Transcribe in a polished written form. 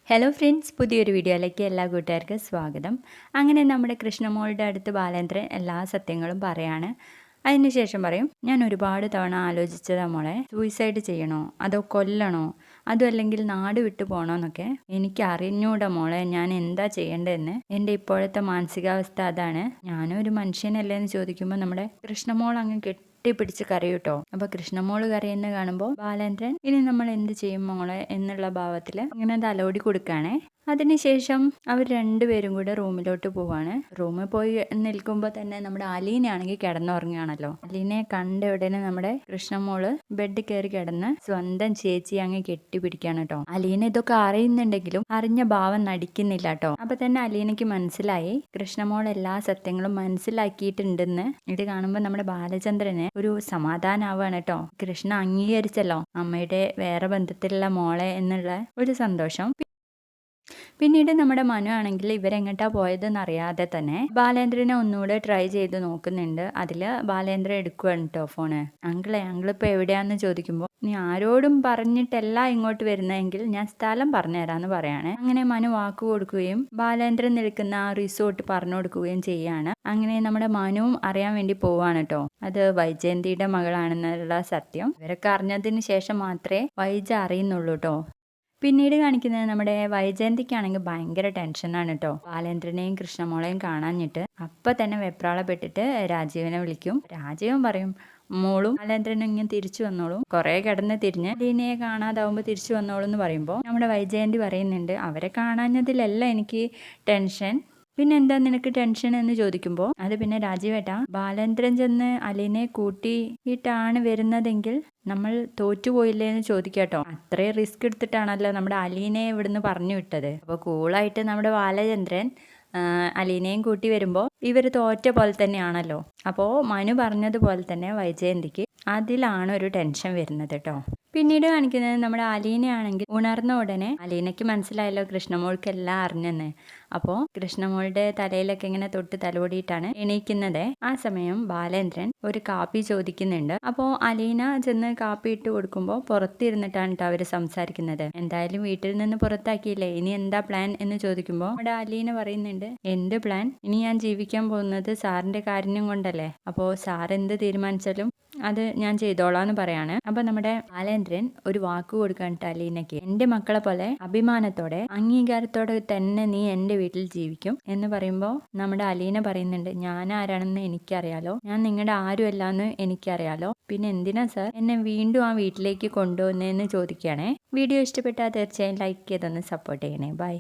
Hello friends, പുതിയൊരു വീഡിയോയിലേക്ക് എല്ലാ കൂട്ടുകാർക്കും സ്വാഗതം. അങ്ങനെ നമ്മുടെ കൃഷ്ണമോളുടെ അടുത്ത് ബാലേന്ദ്രൻ എല്ലാ സത്യങ്ങളും പറയാണ്. അതിനുശേഷം പറയും, ഞാൻ ഒരുപാട് തവണ ആലോചിച്ചതാ മോളെ, സൂയിസൈഡ് ചെയ്യണോ അതോ കൊല്ലണോ, അതും അല്ലെങ്കിൽ നാട് വിട്ടു പോകണോ എന്നൊക്കെ എനിക്ക് അറിഞ്ഞൂടാ മോളെ, ഞാൻ എന്താ ചെയ്യേണ്ടതെന്ന്. എൻ്റെ ഇപ്പോഴത്തെ മാനസികാവസ്ഥ അതാണ്. ഞാനും ഒരു മനുഷ്യനല്ലേ എന്ന് ചോദിക്കുമ്പോൾ നമ്മുടെ കൃഷ്ണമോൾ അങ്ങ് പിടിച്ച് കരയൂട്ടോ. അപ്പൊ കൃഷ്ണമോള് കരയുന്ന കാണുമ്പോൾ ബാലേന്ദ്രൻ ഇനി നമ്മൾ എന്ത് ചെയ്യും മോളെ എന്നുള്ള ഭാവത്തിൽ ഇങ്ങനെ തലോടി കൊടുക്കുകയാണേ. അതിനുശേഷം അവർ രണ്ടുപേരും കൂടെ റൂമിലോട്ട് പോവാണ്. റൂമിൽ പോയി നിൽക്കുമ്പോൾ തന്നെ നമ്മുടെ അലീനയാണെങ്കിൽ കിടന്നുറങ്ങുകയാണല്ലോ. അലീനയെ കണ്ട ഉടനെ നമ്മുടെ കൃഷ്ണമോള് ബെഡിൽ കയറി കിടന്ന് സ്വന്തം ചേച്ചി അങ്ങ് കെട്ടിപ്പിടിക്കാണ് കേട്ടോ. അലീന ഇതൊക്കെ അറിയുന്നുണ്ടെങ്കിലും അറിഞ്ഞ ഭാവം നടിക്കുന്നില്ല കേട്ടോ. അപ്പൊ തന്നെ അലീനയ്ക്ക് മനസ്സിലായി കൃഷ്ണമോൾ എല്ലാ സത്യങ്ങളും മനസ്സിലാക്കിയിട്ടുണ്ടെന്ന്. ഇത് കാണുമ്പോൾ നമ്മുടെ ബാലചന്ദ്രന് ഒരു സമാധാനാവാണ് കേട്ടോ. കൃഷ്ണ അംഗീകരിച്ചല്ലോ അമ്മയുടെ വേറെ ബന്ധത്തിലുള്ള മോളെ എന്നുള്ള ഒരു സന്തോഷം. പിന്നീട് നമ്മുടെ മനു ആണെങ്കിൽ ഇവരെങ്ങോട്ടാ പോയതെന്ന് അറിയാതെ തന്നെ ബാലേന്ദ്രനെ ഒന്നുകൂടെ ട്രൈ ചെയ്ത് നോക്കുന്നുണ്ട്. അതില് ബാലേന്ദ്രൻ എടുക്കുകയാണ് കേട്ടോ ഫോണ്. അങ്കിളിപ്പോ എവിടെയാന്ന് ചോദിക്കുമ്പോൾ, നീ ആരോടും പറഞ്ഞിട്ടല്ല ഇങ്ങോട്ട് വരുന്നതെങ്കിൽ ഞാൻ സ്ഥലം പറഞ്ഞുതരാന്ന് പറയാണ്. അങ്ങനെ മനു വാക്ക് കൊടുക്കുകയും ബാലേന്ദ്രൻ നിൽക്കുന്ന ആ റിസോർട്ട് പറഞ്ഞു കൊടുക്കുകയും ചെയ്യാണ്. അങ്ങനെ നമ്മുടെ മനുവും അറിയാൻ വേണ്ടി പോവാണ് കേട്ടോ. അത് വൈജയന്തിയുടെ മകളാണെന്നുള്ള സത്യം ഇവരൊക്കെ അറിഞ്ഞതിന് ശേഷം മാത്രമേ വൈജ അറിയുന്നുള്ളൂ കേട്ടോ. പിന്നീട് കാണിക്കുന്നത് നമ്മുടെ വൈജയന്തിക്കാണെങ്കിൽ ഭയങ്കര ടെൻഷനാണ് കേട്ടോ. ബാലേന്ദ്രനെയും കൃഷ്ണമോളെയും കാണാഞ്ഞിട്ട് അപ്പൊ തന്നെ വെപ്രാളപ്പെട്ടിട്ട് രാജീവനെ വിളിക്കും. രാജീവൻ പറയും, മോളും ബാലേന്ദ്രനും ഇങ്ങനെ തിരിച്ചു വന്നോളും, കുറെ കിടന്ന് തിരിഞ്ഞ് ലീനയെ കാണാതാവുമ്പോൾ തിരിച്ചു വന്നോളൂ എന്ന് പറയുമ്പോൾ നമ്മുടെ വൈജയന്തി പറയുന്നുണ്ട്, അവരെ കാണാഞ്ഞതിലല്ല എനിക്ക് ടെൻഷൻ, പിന്നെ എന്താ നിനക്ക് ടെൻഷൻ എന്ന് ചോദിക്കുമ്പോൾ അത് പിന്നെ രാജീവേട്ടാ, ബാലേന്ദ്രൻ ചെന്ന് അലീനെ കൂട്ടിയിട്ടാണ് വരുന്നതെങ്കിൽ നമ്മൾ തോറ്റുപോയില്ലേ എന്ന് ചോദിക്കാട്ടോ. അത്രയും റിസ്ക് എടുത്തിട്ടാണല്ലോ നമ്മുടെ അലീനയെ ഇവിടുന്ന് പറഞ്ഞു വിട്ടത്. അപ്പോൾ കൂളായിട്ട് നമ്മുടെ ബാലചന്ദ്രൻ അലീനയും കൂട്ടി വരുമ്പോൾ ഇവർ തോറ്റ പോലെ തന്നെയാണല്ലോ. അപ്പോൾ മനു പറഞ്ഞതുപോലെ തന്നെ വൈജയന്തിക്ക് അതിലാണ് ഒരു ടെൻഷൻ വരുന്നത് കേട്ടോ. പിന്നീട് കാണിക്കുന്നത് നമ്മുടെ അലീനയാണെങ്കിൽ ഉണർന്ന ഉടനെ അലീനയ്ക്ക് മനസ്സിലായല്ലോ കൃഷ്ണമോൾക്ക് എല്ലാം അറിഞ്ഞെന്ന്. അപ്പോൾ കൃഷ്ണമോളുടെ തലയിലൊക്കെ ഇങ്ങനെ തൊട്ട് തലോടിയിട്ടാണ് എണീക്കുന്നത്. ആ സമയം ബാലേന്ദ്രൻ ഒരു കാപ്പി ചോദിക്കുന്നുണ്ട്. അപ്പോൾ അലീന ചെന്ന് കാപ്പി ഇട്ട് കൊടുക്കുമ്പോൾ പുറത്തിരുന്നിട്ടാണ് കേട്ടോ അവർ സംസാരിക്കുന്നത്. എന്തായാലും വീട്ടിൽ നിന്ന് പുറത്താക്കിയില്ലേ, ഇനി എന്താ പ്ലാൻ എന്ന് ചോദിക്കുമ്പോൾ നമ്മുടെ അലീന പറയുന്നുണ്ട്, എന്ത് പ്ലാൻ, ഇനി ഞാൻ ജീവിക്കാൻ പോകുന്നത് സാറിന്റെ കാര്യം കൊണ്ടല്ലേ, അപ്പോൾ സാർ എന്ത് തീരുമാനിച്ചാലും അത് ഞാൻ ചെയ്തോളാന്ന് പറയാണ്. അപ്പൊ നമ്മുടെ ബാലേന്ദ്രൻ ഒരു വാക്ക് കൊടുക്കാനിട്ട് അലീനയ്ക്ക്, എന്റെ മക്കളെ പോലെ അഭിമാനത്തോടെ അംഗീകാരത്തോടെ തന്നെ നീ എന്റെ വീട്ടിൽ ജീവിക്കും എന്ന് പറയുമ്പോൾ നമ്മുടെ അലീന പറയുന്നുണ്ട്, ഞാൻ ആരാണെന്ന് എനിക്കറിയാലോ, ഞാൻ നിങ്ങളുടെ ആരുമല്ലാന്ന് എനിക്കറിയാലോ, പിന്നെ എന്തിനാ സാർ എന്നെ വീണ്ടും ആ വീട്ടിലേക്ക് കൊണ്ടുവന്നതെന്ന് ചോദിക്കുകയാണേ. വീഡിയോ ഇഷ്ടപ്പെട്ടാൽ തീർച്ചയായും ലൈക്ക് ചെയ്തൊന്ന് സപ്പോർട്ട് ചെയ്യണേ. ബൈ.